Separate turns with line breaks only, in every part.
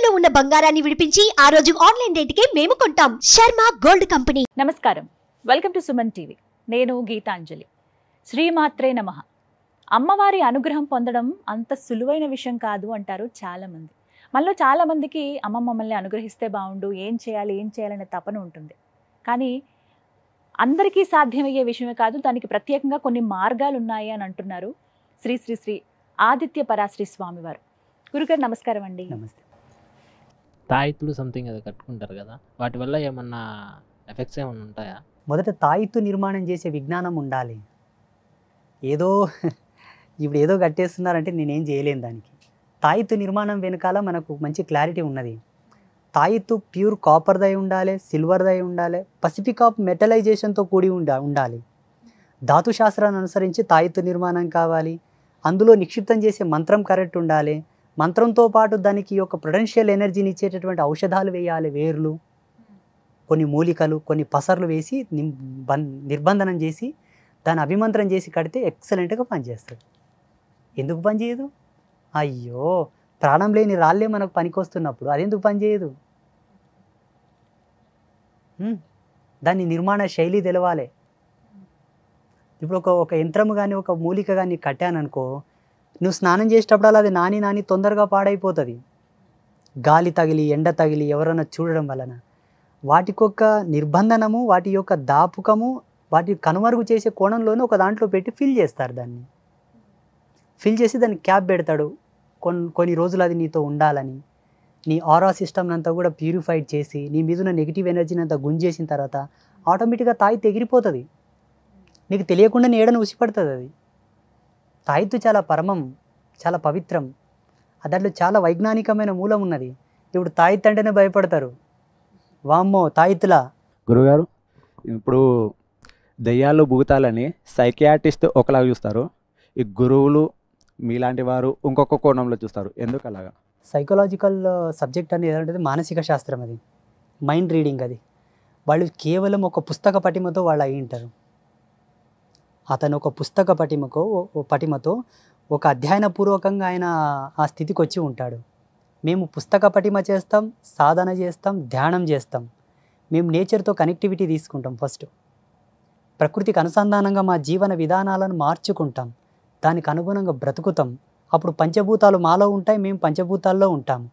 తాకట్టులో ఉన్న బంగారాన్ని విడిపించి ఆ రోజు ఆన్లైన్ రేటుకే మేము కొంటాం. Sharma gold company.
నమస్కారం, వెల్కమ్ టు సుమన్ టీవీ. నేను గీతాంజలి. శ్రీమాత్రే నమః. అమ్మవారి అనుగ్రహం పొందడం అంత సులువైన విషయం కాదు అంటారు చాలామంది. మనలో చాలామందికి అమ్మ మమ్మల్ని అనుగ్రహిస్తే బాగుండు, ఏం చేయాలనే తపన ఉంటుంది. కానీ అందరికీ సాధ్యమయ్యే విషయమే కాదు, దానికి ప్రత్యేకంగా కొన్ని మార్గాలు ఉన్నాయి అని అంటున్నారు శ్రీ శ్రీ శ్రీ ఆదిత్య పరాశ్రీ స్వామివారు. గురుగారు నమస్కారం అండి.
నమస్తే.
తాయితులు సంథింగ్ అది కట్టుకుంటారు కదా, వాటి వల్ల ఏమన్నా ఎఫెక్ట్స్ ఏమన్నా ఉంటాయా?
మొదట తాయిత్తు నిర్మాణం చేసే విజ్ఞానం ఉండాలి. ఇప్పుడు ఏదో కట్టేస్తున్నారంటే నేనేం చేయలేను దానికి. తాయిత్తు నిర్మాణం వెనకాల మనకు మంచి క్లారిటీ ఉన్నది. తాయిత్తు ప్యూర్ కాపర్దై ఉండాలి, సిల్వర్దై ఉండాలి, పసిఫిక్ ఆఫ్ మెటలైజేషన్తో కూడి ఉండాలి. ధాతు శాస్త్రాన్ని అనుసరించి తాయిత్తు నిర్మాణం కావాలి. అందులో నిక్షిప్తం చేసే మంత్రం కరెక్ట్ ఉండాలి. మంత్రంతో పాటు దానికి ఒక పొటెన్షియల్ ఎనర్జీని ఇచ్చేటటువంటి ఔషధాలు వేయాలి, వేర్లు, కొన్ని మూలికలు, కొన్ని పసర్లు వేసి నిర్బంధనం చేసి దాన్ని అభిమంత్రం చేసి కడితే ఎక్సలెంట్గా పనిచేస్తుంది. ఎందుకు పనిచేయదు? అయ్యో, ప్రాణం లేని రాళ్ళే మనకు పనికొస్తున్నప్పుడు అది ఎందుకు పనిచేయదు? దాని నిర్మాణ శైలి తెలవాలి. ఇప్పుడు ఒక యంత్రము కానీ ఒక మూలిక కానీ కట్టాననుకో, నువ్వు స్నానం చేసేటప్పుడు అది నాని తొందరగా పాడైపోతుంది. గాలి తగిలి, ఎండ తగిలి ఎవరైనా చూడడం వలన వాటికొక నిర్బంధనము, వాటి యొక్క దాపుకము, వాటి కనుమరుగు చేసే కోణంలోనే ఒక దాంట్లో పెట్టి ఫిల్ చేస్తారు. దాన్ని ఫిల్ చేసి దాన్ని క్యాప్ పెడతాడు. కొన్ని రోజులు అది నీతో ఉండాలని, నీ ఆరా సిస్టమ్ అంతా కూడా ప్యూరిఫైడ్ చేసి నీ మీద ఉన్న నెగిటివ్ ఎనర్జీని అంతా గుంజేసిన తర్వాత ఆటోమేటిక్గా తాయి తెగిరిపోతుంది. నీకు తెలియకుండా నీడను ఉసిపడుతుంది. అది తాయిత్తు చాలా పరమం, చాలా పవిత్రం. దాంట్లో చాలా వైజ్ఞానికమైన మూలం ఉన్నది. ఇప్పుడు తాయిత్తు అంటేనే భయపడతారు. వామ్మో తాయిత్తులా.
గురుగారు, ఇప్పుడు దయ్యాలు భూతాలని సైకియాట్రిస్ట్ ఒకలాగా చూస్తారు, ఈ గురువులు మీలాంటి వారు ఇంకొక కోణంలో చూస్తారు. ఎందుకు అలాగా?
సైకలాజికల్ సబ్జెక్ట్ అనేది ఏదంటే మానసిక శాస్త్రం, అది మైండ్ రీడింగ్. అది వాళ్ళు కేవలం ఒక పుస్తక పటిమతో వాళ్ళు అయి ఉంటారు. అతను ఒక పుస్తక పటిమతో ఒక అధ్యయనపూర్వకంగా ఆయన ఆ స్థితికి వచ్చి ఉంటాడు. మేము పుస్తక పటిమ చేస్తాం, సాధన చేస్తాం, ధ్యానం చేస్తాం. మేము నేచర్తో కనెక్టివిటీ తీసుకుంటాం. ఫస్ట్ ప్రకృతికి అనుసంధానంగా మా జీవన విధానాలను మార్చుకుంటాం, దానికి అనుగుణంగా బ్రతుకుతాం. అప్పుడు పంచభూతాలు మాలో ఉంటాయి, మేము పంచభూతాల్లో ఉంటాము.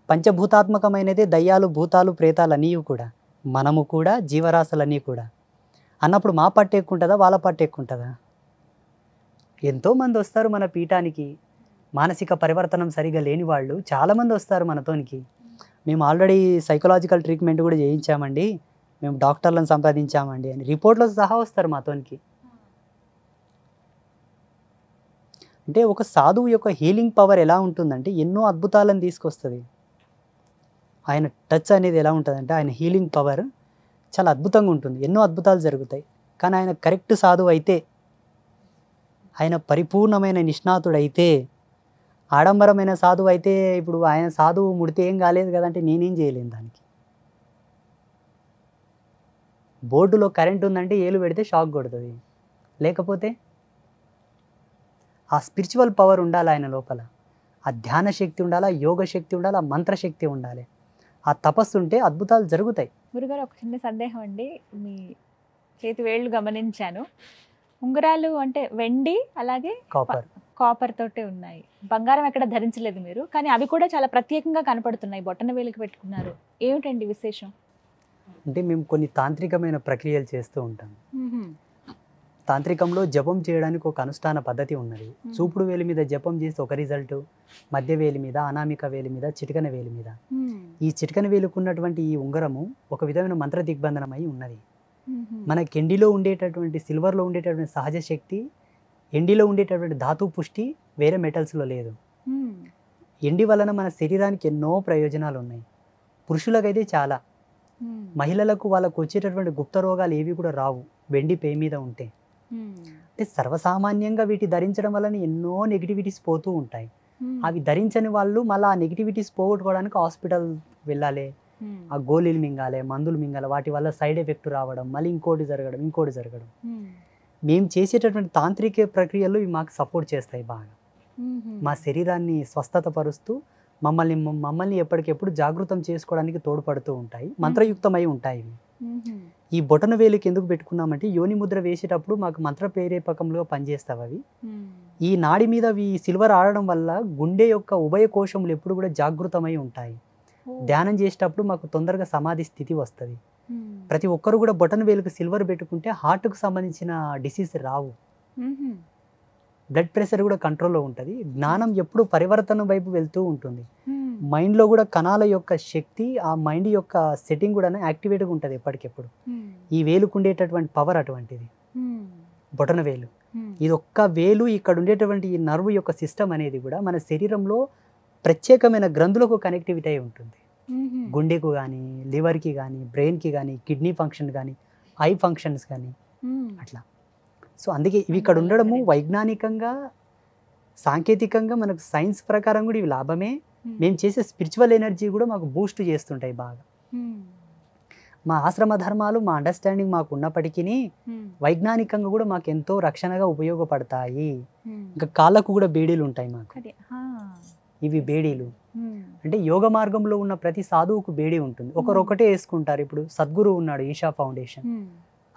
పంచభూతాత్మకమైనదే దయ్యాలు, భూతాలు, ప్రేతాలు అన్నీ కూడా, మనము కూడా, జీవరాశులన్నీ కూడా. అన్నప్పుడు మా పట్టు ఎక్కువ ఉంటుందా, వాళ్ళ పట్టు ఎక్కువ ఉంటుందా? ఎంతోమంది వస్తారు మన పీఠానికి, మానసిక పరివర్తనం సరిగా లేని వాళ్ళు చాలామంది వస్తారు మనతోనికి. మేము ఆల్రెడీ సైకలాజికల్ ట్రీట్మెంట్ కూడా చేయించామండి, మేము డాక్టర్లను సంపాదించామండి అని రిపోర్ట్లో సహా వస్తారు మాతోనికి. అంటే ఒక సాధువు యొక్క హీలింగ్ పవర్ ఎలా ఉంటుందంటే ఎన్నో అద్భుతాలను తీసుకొస్తుంది. ఆయన టచ్ అనేది ఎలా ఉంటుందంటే ఆయన హీలింగ్ పవర్ చాలా అద్భుతంగా ఉంటుంది, ఎన్నో అద్భుతాలు జరుగుతాయి. కానీ ఆయన కరెక్ట్ సాధువు అయితే, ఆయన పరిపూర్ణమైన నిష్ణాతుడైతే, ఆడంబరమైన సాధువు అయితే, ఇప్పుడు ఆయన సాధువు ముడితే ఏం కాలేదు కదంటే నేనేం చేయలేను దానికి. బోర్డులో కరెంట్ ఉందంటే ఏలు పెడితే షాక్ కొడుతుంది, లేకపోతే ఆ స్పిరిచువల్ పవర్ ఉండాలి ఆయన లోపల, ఆ ధ్యాన శక్తి ఉండాలి, ఆ యోగ శక్తి ఉండాలి, ఆ మంత్రశక్తి ఉండాలి, ఆ తపస్సు ఉంటే అద్భుతాలు జరుగుతాయి.
గురుగారు, ఒక చిన్న సందేహం అండి. మీ చేతి వేళ్ళు గమనించాను, ఉంగరాలు అంటే వెండి అలాగే కాపర్ తోటే ఉన్నాయి, బంగారం ఎక్కడ ధరించలేదు మీరు. కానీ అవి కూడా చాలా ప్రత్యేకంగా కనపడుతున్నాయి, బొట్టన వేలుకి పెట్టుకున్నారు. ఏమిటండి విశేషం?
అంటే మేము కొన్ని తాంత్రికమైన ప్రక్రియలు చేస్తూ ఉంటాం. తాంత్రికంలో జపం చేయడానికి ఒక అనుష్ఠాన పద్ధతి ఉన్నది. చూపుడు వేలి మీద జపం చేస్తే ఒక రిజల్ట్, మధ్య వేలి మీద, అనామిక వేలి మీద, చిటికన వేలి మీద. ఈ చిటికన వేలుకున్నటువంటి ఈ ఉంగరము ఒక విధమైన మంత్ర దిగ్బంధనం అయి ఉన్నది. మనకి ఎండిలో ఉండేటటువంటి, సిల్వర్లో ఉండేటటువంటి సహజ శక్తి, ఎండిలో ఉండేటటువంటి ధాతు పుష్టి వేరే మెటల్స్లో లేదు. ఎండి వలన మన శరీరానికి ఎన్నో ప్రయోజనాలు ఉన్నాయి. పురుషులకైతే చాలా, మహిళలకు వాళ్ళకు వచ్చేటటువంటి గుప్త రోగాలు ఏవి కూడా రావు వెండి పే మీద ఉంటే. అంటే సర్వసామాన్యంగా వీటి ధరించడం వలన ఎన్నో నెగిటివిటీస్ పోతూ ఉంటాయి. అవి ధరించని వాళ్ళు మళ్ళీ ఆ నెగిటివిటీస్ పోగొట్టుకోవడానికి హాస్పిటల్ వెళ్ళాలి, ఆ గోళీలు మింగాలి, మందులు మింగాలి, వాటి వల్ల సైడ్ ఎఫెక్ట్ రావడం, మళ్ళీ ఇంకోటి జరగడం. మేము చేసేటటువంటి తాంత్రిక ప్రక్రియలు ఇవి మాకు సపోర్ట్ చేస్తాయి బాగా. మా శరీరాన్ని స్వస్థత పరుస్తూ మమ్మల్ని ఎప్పటికెప్పుడు జాగృతం చేసుకోవడానికి తోడ్పడుతూ ఉంటాయి, మంత్రయుక్తమై ఉంటాయి ఇవి. ఈ బొటన వేలుకి ఎందుకు పెట్టుకున్నామంటే యోని ముద్ర వేసేటప్పుడు మాకు మంత్ర ప్రేరేపకంలో పనిచేస్తావు అవి. ఈ నాడి మీద ఈ సిల్వర్ ఆడడం వల్ల గుండె యొక్క ఉభయ కోశములు ఎప్పుడు కూడా జాగృతమై ఉంటాయి. ధ్యానం చేసేటప్పుడు మాకు తొందరగా సమాధి స్థితి వస్తుంది. ప్రతి ఒక్కరు కూడా బొటన వేలుకు సిల్వర్ పెట్టుకుంటే హార్ట్కు సంబంధించిన డిసీజ్ రావు, బ్లడ్ ప్రెషర్ కూడా కంట్రోల్లో ఉంటుంది, జ్ఞానం ఎప్పుడు పరివర్తన వైపు వెళ్తూ ఉంటుంది, మైండ్లో కూడా కణాల యొక్క శక్తి, ఆ మైండ్ యొక్క సెట్టింగ్ కూడా యాక్టివేట్గా ఉంటుంది ఎప్పటికెప్పుడు. ఈ వేలుకు ఉండేటటువంటి పవర్ అటువంటిది. బొటన వేలు ఇది ఒక్క వేలు, ఇక్కడ ఉండేటువంటి ఈ నర్వ్ యొక్క సిస్టమ్ అనేది కూడా మన శరీరంలో ప్రత్యేకమైన గ్రంథులకు కనెక్టివిటీ అయి ఉంటుంది. గుండెకు కానీ, లివర్కి కానీ, బ్రెయిన్కి కానీ, కిడ్నీ ఫంక్షన్ కానీ, ఐ ఫంక్షన్స్ కానీ అట్లా. సో అందుకే ఇవి ఇక్కడ ఉండడము వైజ్ఞానికంగా, సాంకేతికంగా, మనకు సైన్స్ ప్రకారం కూడా ఇవి లాభమే. మేము చేసే స్పిరిచువల్ ఎనర్జీ కూడా మాకు బూస్ట్ చేస్తుంటాయి బాగా. మా ఆశ్రమ ధర్మాలు, మా అండర్స్టాండింగ్ మాకు ఉన్నప్పటికీ వైజ్ఞానికంగా కూడా మాకు ఎంతో రక్షణగా ఉపయోగపడతాయి. ఇంకా కాళ్ళకు కూడా బేడీలు ఉంటాయి మాకు. ఇవి బేడీలు అంటే యోగ మార్గంలో ఉన్న ప్రతి సాధువుకు బేడీ ఉంటుంది. ఒకరొకటే వేసుకుంటారు. ఇప్పుడు సద్గురు ఉన్నాడు, ఈషా ఫౌండేషన్,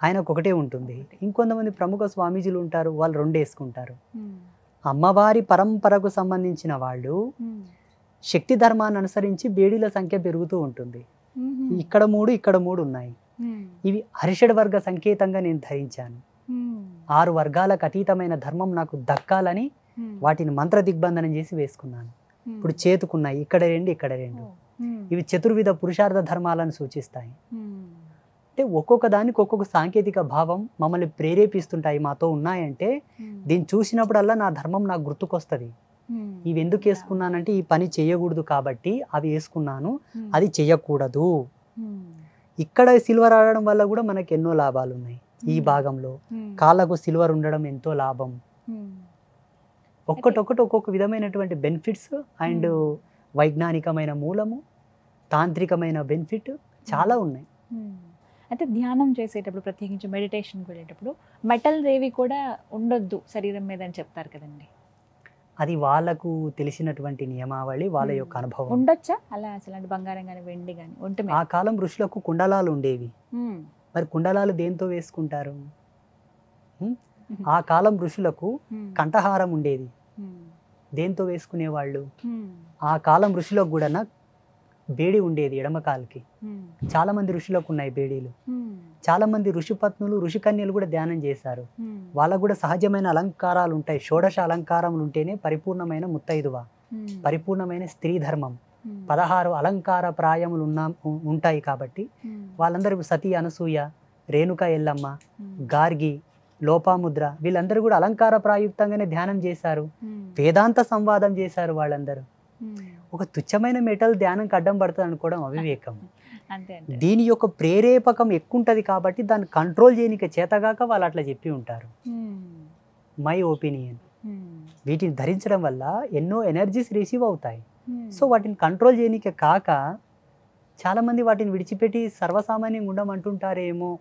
ఆయనకు ఒకటే ఉంటుంది. ఇంకొంతమంది ప్రముఖ స్వామీజీలు ఉంటారు, వాళ్ళు 2 వేసుకుంటారు. అమ్మవారి పరంపరకు సంబంధించిన వాళ్ళు శక్తి ధర్మాన్ని అనుసరించి బేడీల సంఖ్య పెరుగుతూ ఉంటుంది. ఇక్కడ 3, ఇక్కడ 3 ఉన్నాయి. ఇవి హరిషడ్ వర్గ సంకేతంగా నేను ధరించాను. 6 వర్గాలకు అతీతమైన ధర్మం నాకు దక్కాలని వాటిని మంత్ర దిగ్బంధనం చేసి వేసుకున్నాను. ఇప్పుడు చేతుకున్నాయి, ఇక్కడ 2, ఇక్కడ 2. ఇవి చతుర్విధ పురుషార్థ ధర్మాలను సూచిస్తాయి. అంటే ఒక్కొక్క దానికి ఒక్కొక్క సాంకేతిక భావం మమ్మల్ని ప్రేరేపిస్తుంటాయి. మాతో ఉన్నాయంటే దీన్ని చూసినప్పుడల్లా నా ధర్మం నాకు గుర్తుకొస్తుంది. ఇవి ఎందుకు వేసుకున్నానంటే ఈ పని చేయకూడదు కాబట్టి అవి వేసుకున్నాను, అది చెయ్యకూడదు. ఇక్కడ సిల్వర్ ఆడడం వల్ల కూడా మనకు ఎన్నో లాభాలు ఉన్నాయి. ఈ భాగంలో కాళ్ళకు సిల్వర్ ఉండడం ఎంతో లాభం. ఒక్కొక్కటి ఒక్కొక్క విధమైనటువంటి బెనిఫిట్స్ అండ్ వైజ్ఞానికమైన మూలము, తాంత్రికమైన బెనిఫిట్ చాలా ఉన్నాయి.
అయితే ధ్యానం చేసేటప్పుడు, ప్రత్యేకించి మెడిటేషన్కి వెళ్ళేటప్పుడు మెటల్ రేవి కూడా ఉండొద్దు శరీరం మీద అని చెప్తారు కదండి.
అది వాళ్ళకు తెలిసినటువంటి నియమావళి, వాళ్ళ యొక్క అనుభవం.
ఉండొచ్చా అలా అసలు బంగారం కానీ వెండి కానీ ఉంటే?
ఆ కాలం ఋషులకు కుండలాలు ఉండేవి. మరి కుండలాలు దేంతో వేసుకుంటారు? ఆ కాలం ఋషులకు కంఠహారం ఉండేది, దేంతో వేసుకునేవాళ్ళు? ఆ కాలం ఋషులకు కూడా బేడి ఉండేది ఎడమ కాలుకి. చాలా మంది ఋషులకు ఉన్నాయి బేడీలు. చాలా మంది ఋషిపత్నులు, ఋషికన్యలు కూడా ధ్యానం చేశారు. వాళ్ళకు కూడా సహజమైన అలంకారాలు ఉంటాయి. షోడశ అలంకారములు ఉంటేనే పరిపూర్ణమైన ముత్తైదువ, పరిపూర్ణమైన స్త్రీ ధర్మం. 16 అలంకార ప్రాయములు ఉంటాయి కాబట్టి వాళ్ళందరూ సతీ అనసూయ, రేణుక ఎల్లమ్మ, గార్గి, లోపాముద్ర వీళ్ళందరూ కూడా అలంకార ప్రాయుక్తంగానే ధ్యానం చేశారు. వేదాంత సంవాదం చేశారు వాళ్ళందరూ. ఒక తుచ్చమైన మెటల్ ధ్యానంకి అడ్డం పడుతుంది అనుకోవడం అవివేకం. దీని యొక్క ప్రేరేపకం ఎక్కువ ఉంటుంది కాబట్టి దాన్ని కంట్రోల్ చేయడానికి చేతగాక వాళ్ళు అట్లా చెప్పి ఉంటారు. My opinion. వీటిని ధరించడం వల్ల ఎన్నో ఎనర్జీస్ రిసీవ్ అవుతాయి. సో వాటిని కంట్రోల్ చేయడానికి కాక చాలామంది వాటిని విడిచిపెట్టి సర్వసామాన్యంగా ఉండమంటుంటారేమో.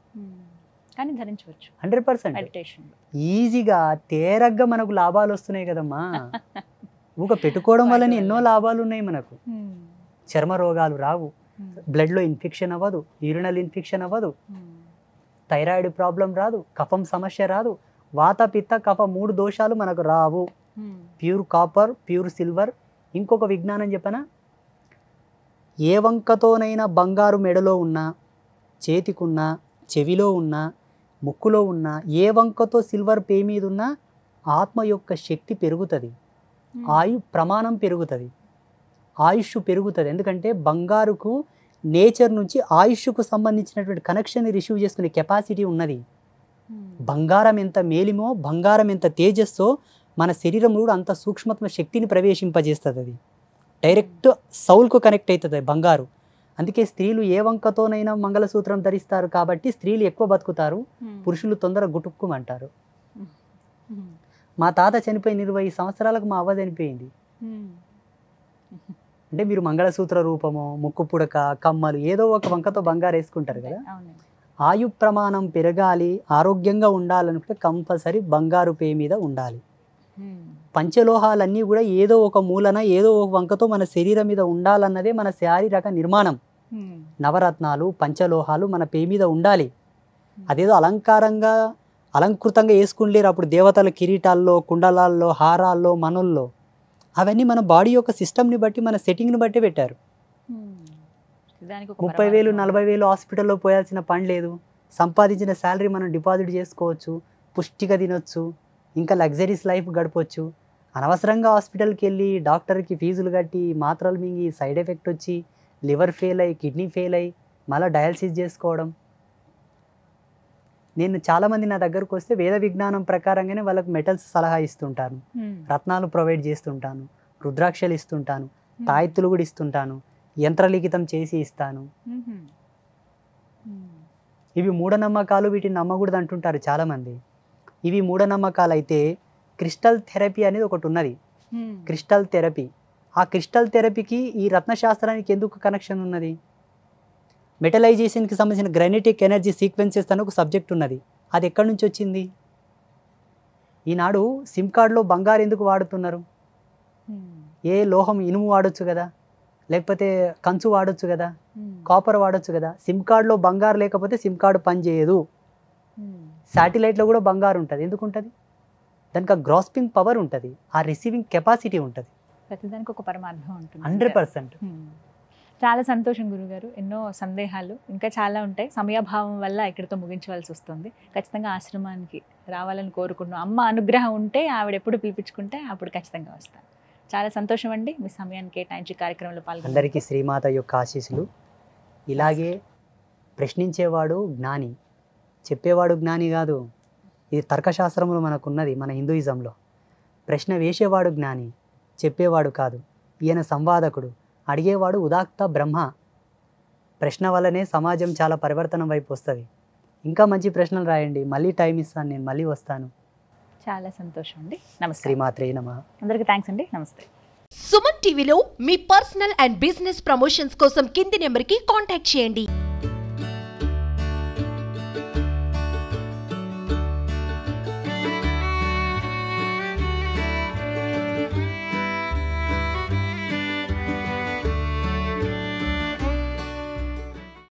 కానీ ధరించవచ్చు
100%. ఈజీగా తేరగ్గా మనకు లాభాలు వస్తున్నాయి కదమ్మా. ఊక పెట్టుకోవడం వల్లనే ఎన్నో లాభాలు ఉన్నాయి మనకు. చర్మ రోగాలు రావు, బ్లడ్లో ఇన్ఫెక్షన్ అవ్వదు, యూరినల్ ఇన్ఫెక్షన్ అవ్వదు, థైరాయిడ్ ప్రాబ్లం రాదు, కఫం సమస్య రాదు, వాత పిత్త కఫ 3 దోషాలు మనకు రావు. Pure copper, pure silver. ఇంకొక విజ్ఞానం చెప్పనా, ఏ వంకతోనైనా బంగారు మెడలో ఉన్నా, చేతికున్నా, చెవిలో ఉన్నా, ముక్కులో ఉన్నా, ఏ వంకతో సిల్వర్ పే మీద ఉన్నా ఆత్మ యొక్క శక్తి పెరుగుతుంది, ఆయు ప్రమాణం పెరుగుతుంది, ఆయుష్ పెరుగుతుంది. ఎందుకంటే బంగారుకు నేచర్ నుంచి ఆయుష్కు సంబంధించినటువంటి కనెక్షన్ రిసీవ్ చేసుకునే కెపాసిటీ ఉన్నది. బంగారం ఎంత మేలిమో, బంగారం ఎంత తేజస్సో మన శరీరంలో కూడా అంత సూక్ష్మత్మ శక్తిని ప్రవేశింపజేస్తుంది. అది డైరెక్ట్ సౌల్కు కనెక్ట్ అవుతుంది బంగారు. అందుకే స్త్రీలు ఏ వంకతోనైనా మంగళసూత్రం ధరిస్తారు కాబట్టి స్త్రీలు ఎక్కువ బతుకుతారు, పురుషులు తొందరగా గుటుక్కుమంటారు. మా తాత చనిపోయి 20 సంవత్సరాలకు మా అవ్వ చనిపోయింది. అంటే మీరు మంగళసూత్ర రూపము, ముక్కు పుడక, కమ్మలు ఏదో ఒక వంకతో బంగారు వేసుకుంటారు కదా. ఆయు ప్రమాణం పెరగాలి, ఆరోగ్యంగా ఉండాలనుకుంటే కంపల్సరీ బంగారు పే మీద ఉండాలి. పంచలోహాలన్నీ కూడా ఏదో ఒక మూలన ఏదో ఒక వంకతో మన శరీరం మీద ఉండాలన్నదే మన శారీరక నిర్మాణం. నవరత్నాలు పంచలోహాలు మన పే మీద ఉండాలి. అదేదో అలంకృతంగా వేసుకుంటలేరు అప్పుడు దేవతల కిరీటాల్లో, కుండలాల్లో, హారాల్లో, మనుల్లో. అవన్నీ మన బాడీ యొక్క సిస్టమ్ని బట్టి, మన సెట్టింగ్ని బట్టి పెట్టారు. 30,000 40,000 హాస్పిటల్లో పోయాల్సిన పని లేదు. సంపాదించిన శాలరీ మనం డిపాజిట్ చేసుకోవచ్చు, పుష్టిగా తినొచ్చు, ఇంకా లగ్జరీస్ లైఫ్ గడపవచ్చు. అనవసరంగా హాస్పిటల్కి వెళ్ళి డాక్టర్కి ఫీజులు కట్టి మాత్రలు మింగి సైడ్ ఎఫెక్ట్ వచ్చి లివర్ ఫెయిల్ అయ్యి, కిడ్నీ ఫెయిల్ అయ్యి మళ్ళీ డయాలసిస్ చేసుకోవడం. నేను చాలామంది నా దగ్గరకు వస్తే వేద విజ్ఞానం ప్రకారంగానే వాళ్ళకు మెటల్స్ సలహా ఇస్తుంటాను, రత్నాలు ప్రొవైడ్ చేస్తుంటాను, రుద్రాక్షలు ఇస్తుంటాను, తాయెత్తులు కూడా ఇస్తుంటాను, యంత్రలిఖితం చేసి ఇస్తాను. ఇవి మూఢనమ్మకాలు, వీటిని నమ్మకూడదు అంటుంటారు చాలామంది. ఇవి మూఢనమ్మకాలు అయితే క్రిస్టల్ థెరపీ అనేది ఒకటి ఉన్నది. క్రిస్టల్ థెరపీ, ఆ క్రిస్టల్ థెరపీకి ఈ రత్నశాస్త్రానికి ఎందుకు కనెక్షన్ ఉన్నది? మెటలైజేషన్కి సంబంధించిన గ్రైనెటిక్ ఎనర్జీ సీక్వెన్సెస్ అని ఒక సబ్జెక్ట్ ఉన్నది. అది ఎక్కడి నుంచి వచ్చింది? ఈనాడు సిమ్ కార్డులో బంగారు ఎందుకు వాడుతున్నారు? ఏ లోహం, ఇనుము వాడొచ్చు కదా, లేకపోతే కంచు వాడొచ్చు కదా, కాపర్ వాడొచ్చు కదా. సిమ్ కార్డులో బంగారు లేకపోతే సిమ్ కార్డు పనిచేయదు. శాటిలైట్లో కూడా బంగారు ఉంటుంది. ఎందుకు ఉంటుంది? దానికి ఆ గ్రాస్పింగ్ పవర్ ఉంటుంది, ఆ రిసీవింగ్ కెపాసిటీ ఉంటుంది.
ప్రతిదానికి ఒక పరమార్థం ఉంటుంది.
100%.
చాలా సంతోషం గురుగారు. ఎన్నో సందేహాలు ఇంకా చాలా ఉంటాయి. సమయాభావం వల్ల ఇక్కడితో ముగించవలసి వస్తుంది. ఖచ్చితంగా ఆశ్రమానికి రావాలని కోరుకున్నాం. అమ్మ అనుగ్రహం ఉంటే, ఆవిడ ఎప్పుడు పిలిపించుకుంటే అప్పుడు ఖచ్చితంగా వస్తాను. చాలా సంతోషం అండి మీ సమయాన్ని కేటాయించి కార్యక్రమంలో పాల్గొన్న
అందరికీ శ్రీమాత యొక్క ఆశీస్సులు. ఇలాగే ప్రశ్నించేవాడు జ్ఞాని, చెప్పేవాడు జ్ఞాని కాదు. ఇది తర్కశాస్త్రంలో మనకున్నది, మన హిందూయిజంలో. ప్రశ్న వేసేవాడు జ్ఞాని, చెప్పేవాడు కాదు. ఈయన సంవాదకుడు, అడిగేవాడు ఉదాత్త బ్రహ్మ. ప్రశ్న వల్లనే సమాజం చాలా పరివర్తనం వైపు వస్తుంది. ఇంకా మంచి ప్రశ్నలు రాయండి, మళ్ళీ టైం ఇస్తాను, నేను మళ్ళీ వస్తాను.
చాలా సంతోషం అండి. నమస్తే.
శ్రీమాత్రే నమః.
అందరికీ థ్యాంక్స్ అండి. నమస్తే.
సుమన్ టీవీలో మీ పర్సనల్ అండ్ బిజినెస్ ప్రమోషన్స్ కోసం కింది నెంబర్కి కాంటాక్ట్ చేయండి.